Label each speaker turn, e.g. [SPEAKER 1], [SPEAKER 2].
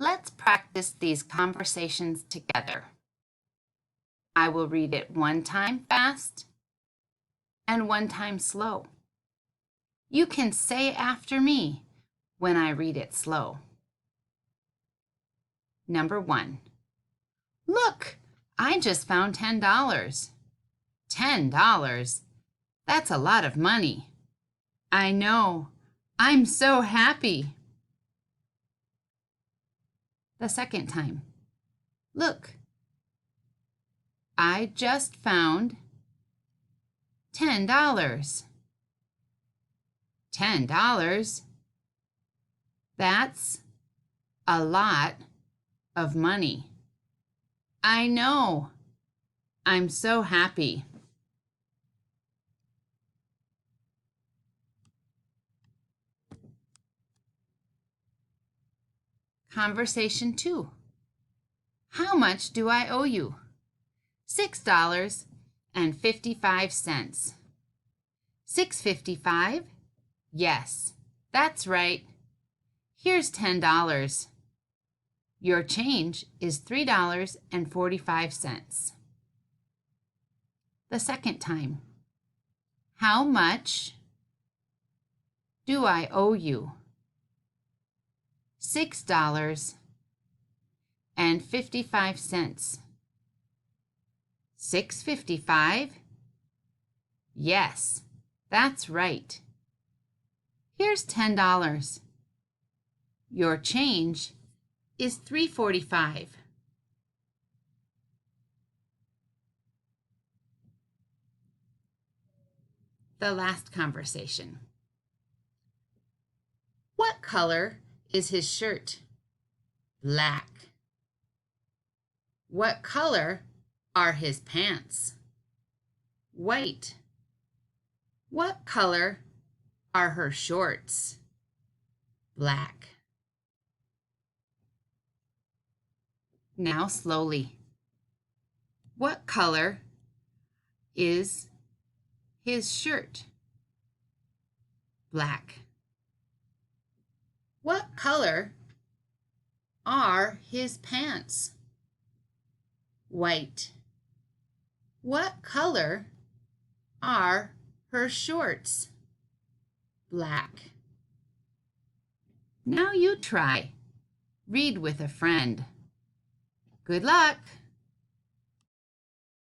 [SPEAKER 1] Let's practice these conversations together. I will read it one time fast and one time slow. You can say after me when I read it slow. Number 1. Look, I just found $10. $10? That's a lot of money. I know. I'm so happy. The second time. Look, I just found $10. $10? That's a lot of money. I know. I'm so happy. Conversation 2. How much do I owe you? $6.55. $6.55? Yes, that's right. Here's $10. Your change is $3.45. The second time. How much do I owe you? $6.55. $6.55? Yes, that's right. Here's $10. Your change is $3.45. The last conversation. What color is his shirt? Black. What color are his pants? White. What color are her shorts? Black. Now slowly. What color is his shirt? Black. What color are his pants? White. What color are her shorts? Black. Now you try. Read with a friend. Good luck!